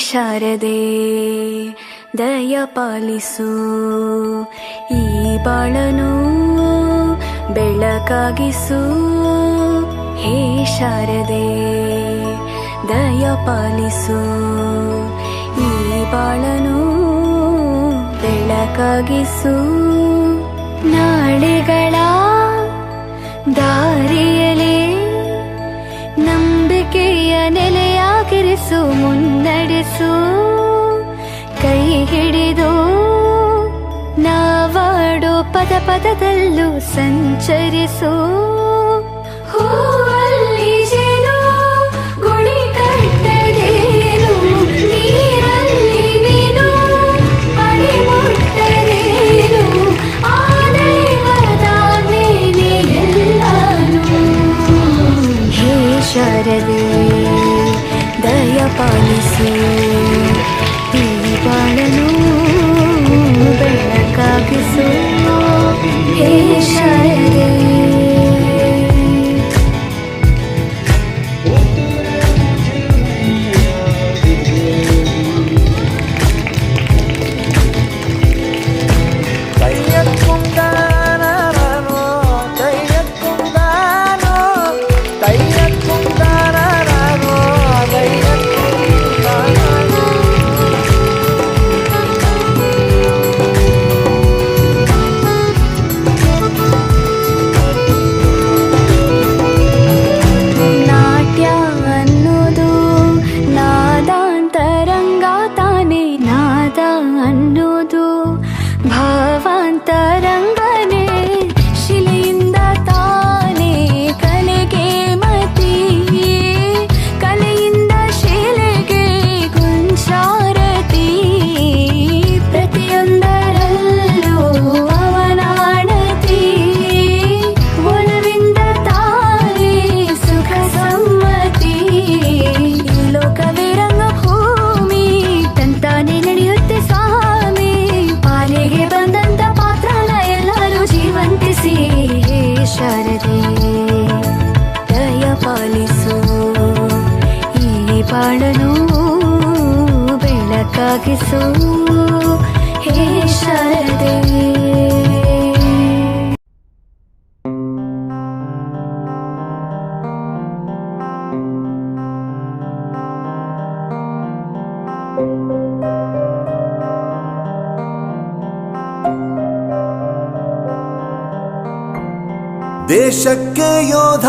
ಶಾರದೆ ದಯ ಪಾಲಿಸು, ಈ ಬಾಳನು ಬೆಳಕಾಗಿಸು. ಹೇ ಶಾರದೆ ದಯ ಪಾಲಿಸು, ಈ ಬಾಳನು ಬೆಳಕಾಗಿಸು. ನಾಳೆಗಳ ದಾರಿಯಲೇ ನಂಬಿಕೆಯ ನೆಲೆಯಾಗಿರಿಸು, ಮುನ್ನಡೆಸು. ಕೈ ಹಿಡಿದು ನಾವಾಡೋ ಪದ ಪದದಲ್ಲೂ ಸಂಚರಿಸು. ಹೂವಲ್ಲಿ ಜೇನು ಗುಳಿ ಕಟ್ಟದೇನು, ನೀರಲ್ಲಿ ಮೀನು ಅಡಿ ಮುಟ್ಟದೇನು, ಆ ದೈವದ ಮೇಲೆ ಎಲ್ಲಾನು. ಹೇ ಶಾರದೆ ದಯ ಪಾಲಿಸು, ಈ ಬಾಳನು ಬೆಳಕಾಗಿಸು. ಹೇ ಶಾರದೆ ಅನ್ನೋದು ಭಾವಾಂತರಂಗನೇ, ಶಿಲೆಯಿಂದ ತಾನೇ ಕಲೆಗೆ ಮತಿ, ಕಲೆಯಿಂದ ಶಿಲೆಗೆ ಗುಂಚಾರತಿ. ಪ್ರತಿಯೊಂದರಲ್ಲೂ ಅವನಾಣತಿ, ಒಲವಿಂದ ತಾನೇ ಸುಖ ಸಮ್ಮತಿ. ಲೋಕವೇ ರಂಗಭೂಮಿ ತಂತಾನೆ ನಡೆಯುತ್ತೆ ಸ್ವಾಮಿ, ಪಾಲಿಗೆ ಬಂದಂತ ಪಾತ್ರನ ಎಲ್ಲರೂ ಜೀವಂತಿಸಿ. ಹೇ ಶಾರದೆ ದಯ ಪಾಲಿಸು, ಈ ಬಾಳನು ಬೆಳಕಾಗಿಸು. ಹೇ ಶಾರದೆ ದೇಶಕ್ಕೆ ಯೋಧ,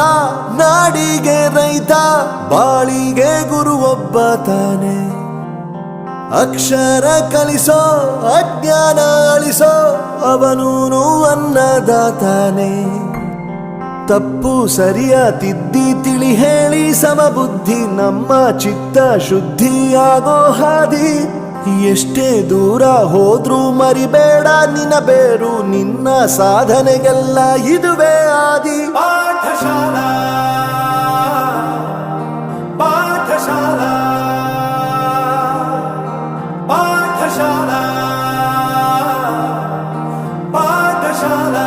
ನಾಡಿಗೆ ರೈತ, ಬಾಳಿಗೆ ಗುರು ಒಬ್ಬ ತಾನೆ. ಅಕ್ಷರ ಕಲಿಸೋ, ಅಜ್ಞಾನ ಅಳಿಸೋ, ಅವನೂನು ಅನ್ನದಾತಾನೆ. ತಪ್ಪು ಸರಿಯ ತಿದ್ದಿ ತಿಳಿ ಹೇಳಿ ಸಮಬುದ್ಧಿ, ನಮ್ಮ ಚಿತ್ತ ಶುದ್ಧಿಯಾಗೋ ಹಾದಿ. ಎಷ್ಟೇ ದೂರ ಹೋದ್ರೂ ಮರಿಬೇಡ ನಿನ್ನ ಬೇರು, ನಿನ್ನ ಸಾಧನೆಗೆಲ್ಲ ಇದುವೇ ಆದಿ. ಪಾಠಶಾಲಾ ಪಾಠಶಾಲಾ ಪಾಠಶಾಲಾ ಪಾಠಶಾಲಾ.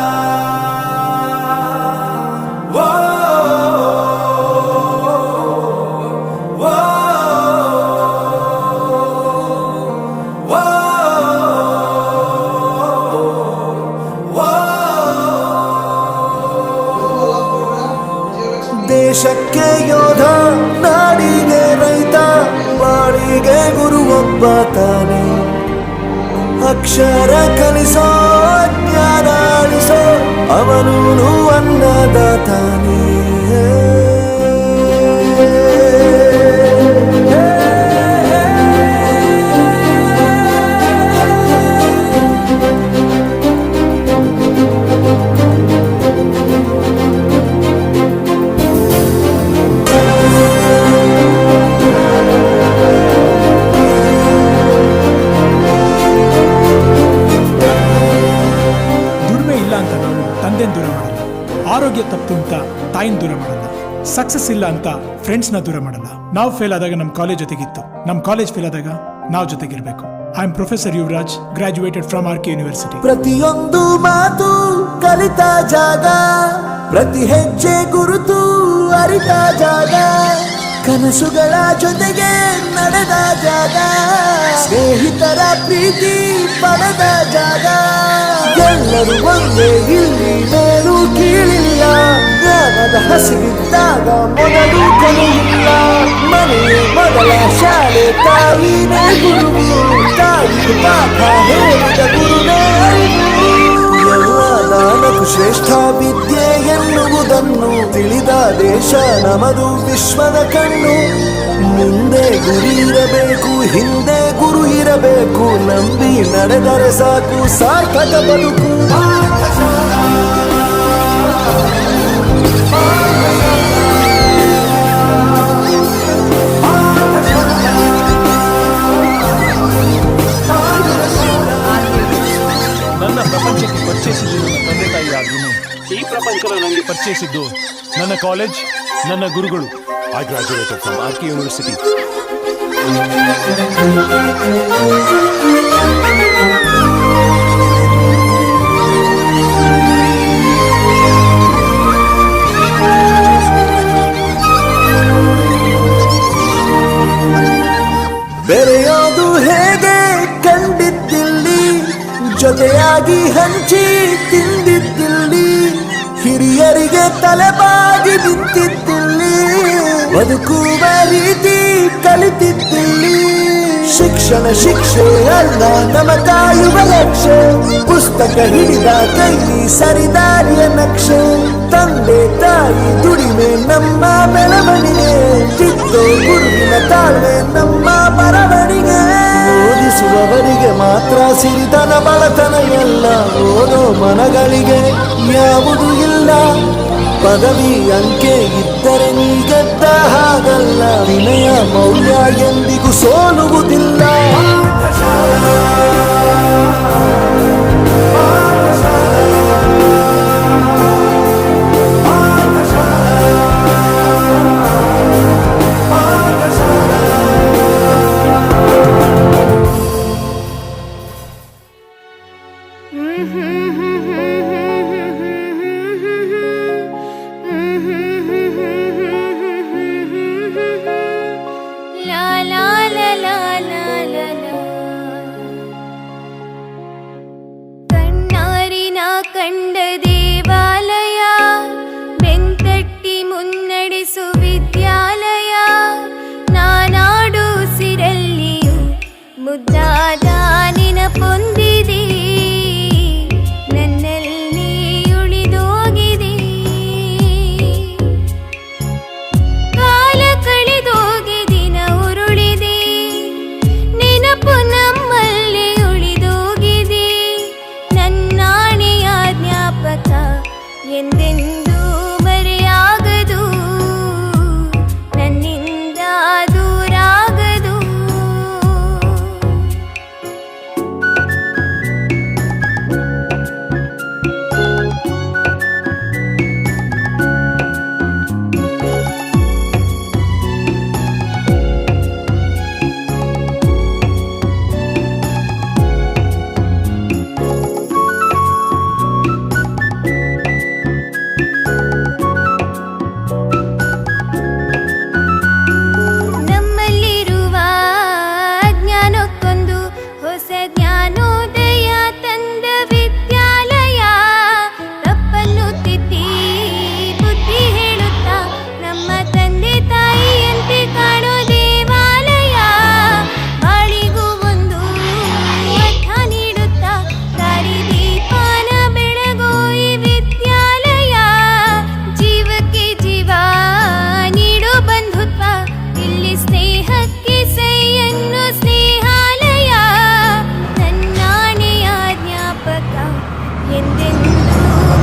ದೇಶಕ್ಕೆ ಯೋಧ, ನಾಡಿಗೆ ರೈತ, ಬಾಳಿಗೆ ಗುರು ಒಬ್ಬ ತಾನೆ. ಅಕ್ಷರ ಕಲಿಸೋ, ಜ್ಞಾನ ಅಳಿಸೋ, ಅವನೂನು ಅನ್ನದಾತಾನೆ. ದೂರ ಮಾಡಲ್ಲ, ಆರೋಗ್ಯ ತಪ್ಪು ಅಂತ ತಾಯಿನ ದೂರ ಮಾಡಲ್ಲ, ಸಕ್ಸಸ್ ಇಲ್ಲ ಅಂತ ಫ್ರೆಂಡ್ಸ್ನ ದೂರ ಮಾಡಲ್ಲ. ನಾವು ಫೇಲ್ ಆದಾಗ ನಮ್ಮ ಕಾಲೇಜ್ ಜೊತೆಗಿತ್ತು, ನಮ್ಮ ಕಾಲೇಜ್ ಫೇಲ್ ಆದಾಗ ನಾವು ಜೊತೆಗಿರ್ಬೇಕು. I am professor Yuvraj, graduated from RK university. ಪ್ರತಿಯೊಂದು ಮಾತು ಕಲಿತ ಜಾಗ, ಪ್ರತಿ ಹೆಜ್ಜೆ ಗುರುತು ಅರಿತ ಜಾಗ. ಕನಸುಗಳ ಜೊತೆಗೆ ನಡೆದ ಜಾಗ, ಸ್ನೇಹಿತರ ಪ್ರೀತಿ ಪಡೆದ ಜಾಗ. ಎಲ್ಲರೂ ಒಂದೇ, ಇಲ್ಲಿ ಮೇಲೂ ಕೀಳಿಲ್ಲ. ಜ್ಞಾನದ ಹಸಿವಿದ್ದಾಗ ಮೊದಲು ಕೊನೆಯಿಲ್ಲ. ಮನೆಯೇ ಮೊದಲ ಶಾಲೆ, ತಾಯಿನೇ ಗುರುವು. ತಾಯಿಗೆ ಪಾಠ ಹೇಳಿದ ಗುರುವೇ ಅರಿವು. ಎಲ್ಲ ದಾನಕ್ಕೂ ಶ್ರೇಷ್ಠ ವಿದ್ಯೆ ಎನ್ನುವುದನ್ನು ತಿಳಿದ ದೇಶ ನಮದು, ವಿಶ್ವದ ಕಣ್ಣು. ಮುಂದೆ ಗುರಿ ಇರಬೇಕು, ಹಿಂದೆ ಗುರು ಇರಬೇಕು. ನಂಬಿ ನಡೆದರೆ ಸಾಕು, ಸಾರ್ಥಕ ಬದುಕು. ನನ್ನ ಪ್ರಪಂಚಕ್ಕೆ ಪರಿಚಯಿಸಿದ್ದು ನನ್ನ ತಂದೆ ತಾಯಿ ಆದ್ರೂ ಈ ಪ್ರಪಂಚನ ನನಗೆ ಪರಿಚಯಿಸಿದ್ದು ನನ್ನ ಕಾಲೇಜ್, ನನ್ನ ಗುರುಗಳು. I graduated from RK University. ಬೆರೆಯೋದು ಹೇಗೆ ಕಂಡಿದ್ದಿಲ್ಲಿ, ಜೊತೆಯಾಗಿ ಹಂಚಿ ತಿಂದಿದ್ದಿಲ್ಲಿ. ಹಿರಿಯರಿಗೆ ತಲೆಬಾಗಿ ನಿಂತಿದ್ದಿಲ್ಲಿ, ಬದುಕುವ ರೀತಿ ಕಲಿತಿದ್ದಿಲ್ಲಿ. ಶಿಕ್ಷಣ ಶಿಕ್ಷೆ ಅಲ್ಲ, ನಮ ಕಾಯುವ ಲಕ್ಷ್ಯ. ಪುಸ್ತಕ ಹಿಡಿದ ಕೈ ಸರಿದಾರಿಯ ನಕ್ಷೆ. ತಂದೆ ತಾಯಿ ದುಡಿಮೆ ನಮ್ಮ ಬೆಳವಣಿಗೆ. ತಿದ್ದೋ ಗುರುವಿನ ತಾಳ್ಮೆ ನಮ್ಮ ಬರವಣಿಗೆ. ಓದಿಸುವವರಿಗೆ ಮಾತ್ರ ಸಿರಿತನ ಬಡತನ ಎಲ್ಲ. ಓದೋ ಮನಗಳಿಗೆ ಯಾವುದು ಇಲ್ಲ. ಪದವಿ ಅಂಕೆ ಇದ್ದರೆ ನೀ ಗೆದ್ದ ಹಾಗಲ್ಲ. ವಿನಯ ಮೌಲ್ಯ ಎಂದಿಗೂ ಸೋಲುವುದಿಲ್ಲ. ಕಣ್ಣಾರಿನ ಕಂಡ ದೇವಾಲಯ, ಬೆಂತಟ್ಟಿ ಮುನ್ನಡೆಸು ವಿದ್ಯಾಲಯ. ನಾನಾಡು ಸಿರಲ್ಲಿಯೂ ಮುದ್ದಾದ ನೆನಪೊಂದಿದೆ, ನನ್ನಲ್ಲಿ ಉಳಿದೋಗಿದೆ. ಕಾಲ ಕಳೆದೋಗಿ ದಿನ ಉರುಳಿದೆ, ನೆನಪು ನಮ್ಮಲ್ಲಿ ಉಳಿದೋಗಿದೆ. ನನ್ನಾಣೆಯ ಜ್ಞಾಪಕ ಎಂದೆಂದೂ ಮರೆಯಾಗದು, ನನ್ನಿಂದ ದೂರಾಗದು. ನಮ್ಮಲ್ಲಿರುವ ಜ್ಞಾನಕ್ಕೊಂದು ಹೊಸ ಜ್ಞಾನೋದಯ ತಂದ ವಿದ್ಯಾಲಯ. ತಪ್ಪನ್ನು ತಿದ್ದಿ ಬುದ್ಧಿ ಹೇಳುತ್ತಾ ನಮ್ಮ ತಂದೆ ತಾಯಿಯಂತೆ ಕಾಣೋ ದೇವಾಲಯ. ಬಾಳಿಗೂ ಒಂದು ಅರ್ಥ ನೀಡುತ್ತಾ ದಾರಿ ದೀಪಾನ ಬೆಳಗೋ ಈ ವಿದ್ಯಾಲಯ. ಜೀವಕ್ಕೆ ಜೀವ ನೀಡೋ ಬಂಧುತ್ವ, ಇಲ್ಲಿ ಸ್ನೇಹಕ್ಕೆ ಸೈಯನ್ನು ಸ್ನೇಹಾಲಯ. ನನ್ನಾಣೆಯ ಜ್ಞಾಪಕ ಎಂದೆಂದೂ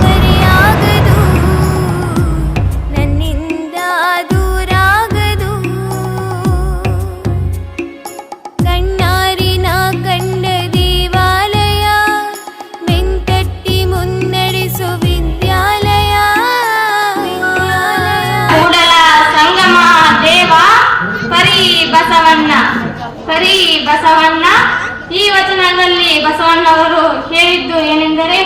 ಮರೆಯಾಗದು, ನನ್ನಿಂದ ದೂರಾಗದು. ಕಣ್ಣಾರಿನ ಕಂಡ ದೇವಾಲಯ, ಬೆಂತಟ್ಟಿ ಮುನ್ನಡೆಸು ವಿದ್ಯಾಲಯ. ಕೂಡಲ ಸಂಗಮ ದೇವ ಪರಿ ಬಸವಣ್ಣ, ಪರಿ ಬಸವಣ್ಣ. ಈ ವಚನದಲ್ಲಿ ಬಸವಣ್ಣವರು ಹೇಳಿದ್ದು ಏನೆಂದರೆ,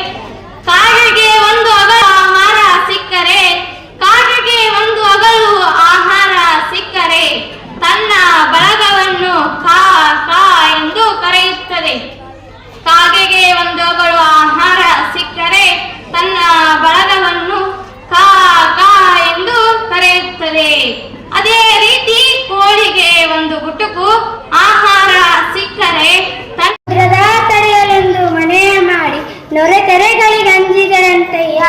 ಕಾಗೆಗೆ ಒಂದು ಅಗಲು ಆಹಾರ ಸಿಕ್ಕರೆ, ಕಾಗೆಗೆ ಒಂದು ಅಗಲು ಆಹಾರ ಸಿಕ್ಕರೆ ಅದೇ ರೀತಿ ಕೋಳಿಗೆ ಒಂದು ಗುಟುಕು ಆಹಾರ ಸಿಕ್ಕರೆ ಭದ್ರದ ತಡೆಯಲೆಂದು ಮನೆಯ ಮಾಡಿ ನೊರೆ ತೆರೆಗಳಿಗೆ ಅಂಜಿದರಂತೆಯ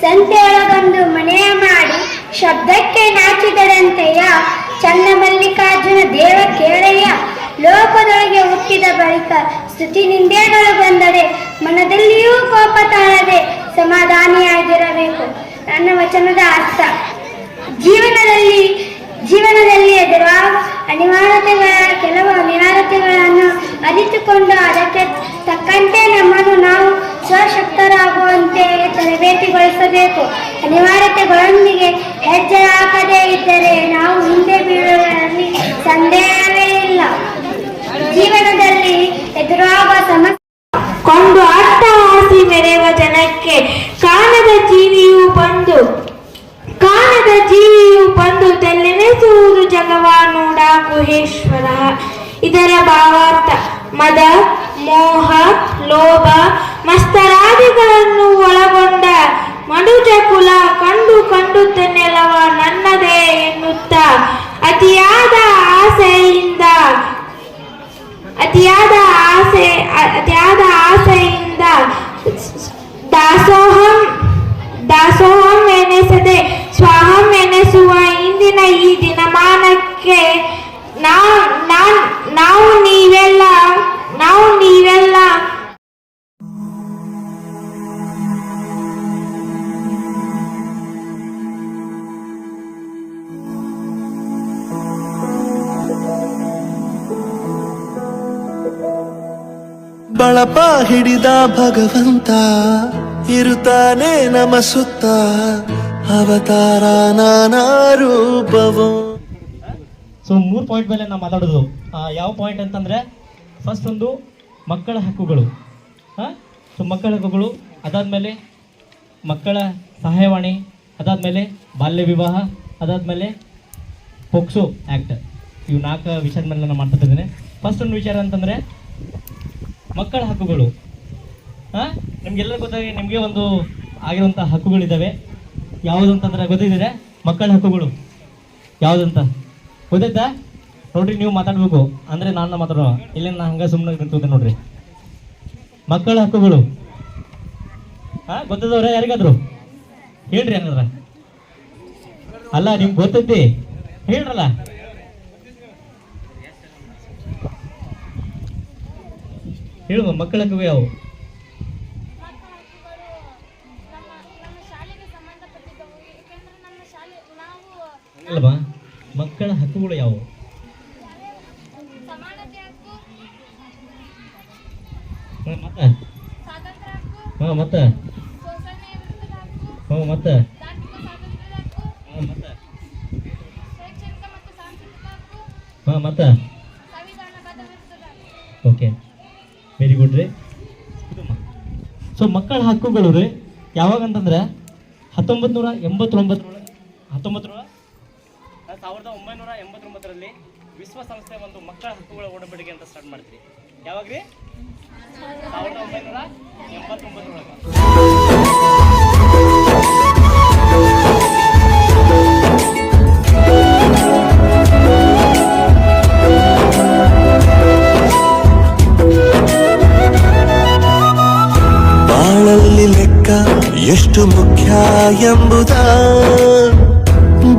ಸಂತೆಯೊಳಗೊಂದು ಮನೆಯ ಮಾಡಿ ಶಬ್ದಕ್ಕೆ ನಾಚಿದರಂತೆಯ ಚನ್ನಮಲ್ಲಿಕಾರ್ಜುನ ದೇವ ಕೇಳೆಯ ಲೋಕದೊಳಗೆ ಹುಟ್ಟಿದ ಬಳಿಕ ಸ್ತುತಿ ನಿಂದೆಗಳು ಬಂದರೆ ಮನದಲ್ಲಿಯೂ ಕೋಪ ತಾಳದೆ ಸಮಾಧಾನಿಯಾಗಿರಬೇಕು. ನನ್ನ ವಚನದ ಅರ್ಥ: ಜೀವನದಲ್ಲಿ ಎದುರಾಗುವ ಕೆಲವು ಅನಿವಾರ್ಯತೆಗಳನ್ನು ಅರಿತುಕೊಂಡು ಅದಕ್ಕೆ ತಕ್ಕಂತೆ ನಮ್ಮನ್ನು ನಾವು ಸ್ವಶಕ್ತರಾಗುವಂತೆ ತರಬೇತಿಗೊಳಿಸಬೇಕು. ಅನಿವಾರ್ಯತೆಗಳೊಂದಿಗೆ ಹೆಜ್ಜೆ ಹಾಕದೇ ಇದ್ದರೆ ನಾವು ಹಿಂದೆ ಬೀಳುವುದರಲ್ಲಿ ಸಂದೇಹವೇ ಇಲ್ಲ. ಜೀವನದಲ್ಲಿ ಎದುರಾಗುವ ಸಮಸ್ಯೆ ಕೊಂಡು ಅಟ್ಟಹಾಸಿ ಮೆರೆಯುವ ಜನಕ್ಕೆ ಕಾಣದ ಜೀವಿಯು ಬಂದು ತೆಲ್ಲೆನೆಸುವುದು ಜಗವ ನೋಡ ಗುಹೇಶ್ವರ. ಇದರ ಭಾವಾರ್ಥ: ಮದ, ಮೋಹ, ಲೋಭ, ಮಸ್ತರಾದಿಗಳನ್ನು ಒಳಗೊಂಡ ಮನುಜ ಕುಲ ಕಂಡು ತನ್ನೆಲ್ಲವ ನನ್ನದೇ ಎನ್ನುತ್ತ ಅತಿಯಾದ ಆಸೆಯಿಂದ ದಾಸೋಹಂ ಎನಿಸದೆ ಸ್ವಾಹಂ ಎನಿಸುವ ಇಂದಿನ ಈ ದಿನಮಾನಕ್ಕೆ ನಾವು ನೀವೆಲ್ಲ ಬಳಪ ಹಿಡಿದ ಭಗವಂತ ಇರುತ್ತಾನೆ ನಮ ಸುತ್ತ, ಅವತಾರ ನಾನಾ ರೂಪವು. ಸೊ 3 ಪಾಯಿಂಟ್ ಮೇಲೆ ನಾವು ಮಾತಾಡೋದು. ಯಾವ ಪಾಯಿಂಟ್ ಅಂತಂದರೆ, ಫಸ್ಟ್ ಒಂದು ಮಕ್ಕಳ ಹಕ್ಕುಗಳು. ಸೊ ಮಕ್ಕಳ ಹಕ್ಕುಗಳು, ಅದಾದಮೇಲೆ ಮಕ್ಕಳ ಸಹಾಯವಾಣಿ, ಅದಾದಮೇಲೆ ಬಾಲ್ಯ ವಿವಾಹ, ಅದಾದಮೇಲೆ ಪೋಕ್ಸೋ ಆ್ಯಕ್ಟ್. ಇವು 4 ವಿಷಯದ ಮೇಲೆ ನಾನು ಮಾತಾಡ್ತಿದ್ದೇನೆ. ಫಸ್ಟ್ ಒಂದು ವಿಚಾರ ಅಂತಂದರೆ ಮಕ್ಕಳ ಹಕ್ಕುಗಳು. ನಿಮಗೆಲ್ಲ ಗೊತ್ತಾಗಿ ನಿಮಗೆ ಒಂದು ಆಗಿರುವಂಥ ಹಕ್ಕುಗಳಿದ್ದಾವೆ. ಯಾವುದಂತಂದ್ರೆ ಗೊತ್ತಿದ್ದೀರಾ? ಮಕ್ಕಳ ಹಕ್ಕುಗಳು ಯಾವುದಂತ ಗೊತ್ತಾಯ್ತಾ? ನೋಡ್ರಿ, ನೀವು ಮಾತಾಡಬೇಕು ಅಂದರೆ ನಾನು ಮಾತಾಡೋ, ಇಲ್ಲ ನಾನು ಹಂಗೆ ಸುಮ್ಮನೆ ನಿಂತುತ್ತೆ ನೋಡ್ರಿ. ಮಕ್ಕಳ ಹಕ್ಕುಗಳು ಗೊತ್ತದವ್ರೆ ಯಾರಿಗಾದ್ರು ಹೇಳ್ರಿ. ಹಂಗಂದ್ರೆ ಅಲ್ಲ, ನಿಮ್ಗೆ ಗೊತ್ತೈತಿ ಹೇಳ್ರಲ್ಲ. ಹೇಳುವ ಮಕ್ಕಳ ಹಕ್ಕುಗಳು ಯಾವುವು? ಅಲ್ವಾ, ಮಕ್ಕಳ ಹಕ್ಕುಗಳು ಯಾವುವು? ಮತ್ತೆ ಮತ್ತೆ ಮತ್ತೆ ಮತ್ತೆ ಓಕೆ, ವೆರಿ ಗುಡ್ ರೀ. ಸೊ ಮಕ್ಕಳ ಹಕ್ಕುಗಳು ರೀ ಯಾವಾಗ ಅಂತಂದ್ರೆ 1989ರಲ್ಲಿ ವಿಶ್ವಸಂಸ್ಥೆ ಒಂದು ಮಕ್ಕಳ ಹಕ್ಕುಗಳ ಒಡಂಬಡಿಕೆ ಅಂತ ಸ್ಟಾರ್ಟ್ ಮಾಡ್ತೀರಿ. ಯಾವಾಗ್ರಿ? 1989. ಬಾಳಲ್ಲಿ ಲೆಕ್ಕ ಎಷ್ಟು ಮುಖ್ಯ ಎಂಬುದ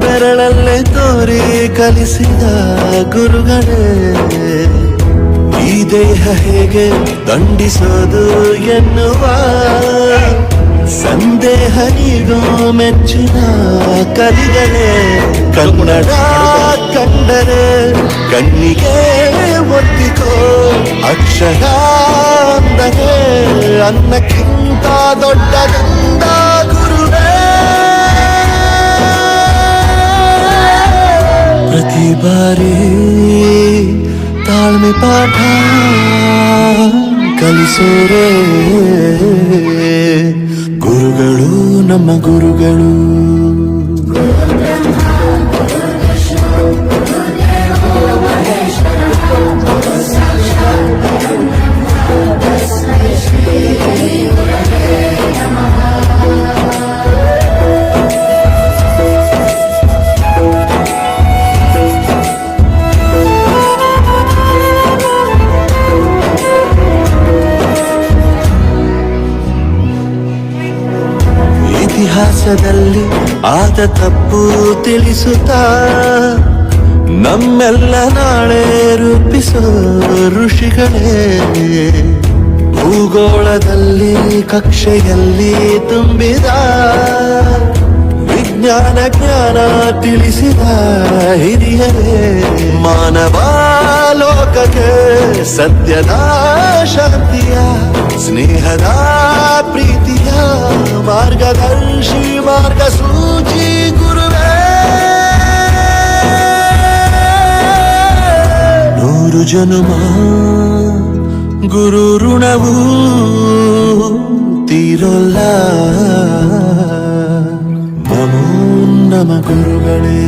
ಬೆರಳಲ್ಲೇ ತೋರಿ ಕಲಿಸಿದ ಗುರುಗಳೇ. ಈ ದೇಹ ಹೇಗೆ ದಂಡಿಸೋದು ಎನ್ನುವ ಸಂದೇಹ ನೀಗೋ ಮೆಚ್ಚಿನ ಕಲಿಗಳೇ. ಕನ್ನಡ ಕಂಡರೆ ಕಣ್ಣಿಗೆ ಒತ್ತಿಕೋ, ಅಕ್ಷರ ಅಂದರೆ ಅನ್ನಕ್ಕಿಂತ ದೊಡ್ಡದೆಂದ ಗುರುವೇ. ಪ್ರತಿ ಬಾರಿ ತಾಳ್ಮೆ ಪಾಠ ಕಲಿಸೋರೇ ಗುರುಗಳು, ನಮ್ಮ ಗುರುಗಳು. ವಿದ್ಯಾಭ್ಯಾಸದಲ್ಲಿ ಆದ ತಪ್ಪು ತಿಳಿಸುತ್ತಾ ನಮ್ಮೆಲ್ಲ ನಾಳೆ ರೂಪಿಸೋ ಋಷಿಗಳೇ. ಭೂಗೋಳದಲ್ಲಿ ಕಕ್ಷೆಯಲ್ಲಿ ತುಂಬಿದ ವಿಜ್ಞಾನ ಜ್ಞಾನ ತಿಳಿಸಿದ ಹಿರಿಯರೇ. ಮಾನವ ಲೋಕಕ್ಕೆ ಸತ್ಯದ ಶಾಂತಿಯ ಸ್ನೇಹದ ಪ್ರೀತಿಯ ಮಾರ್ಗದರ್ಶಿ ಮಾರ್ಗಸೂಚಿ ಗುರುವೇ. 100 ಜನುಮ ಗುರು ಋಣವು ತೀರೋಲ್ಲ. ನಮೋ ನಮ ಗುರುಗಳೇ.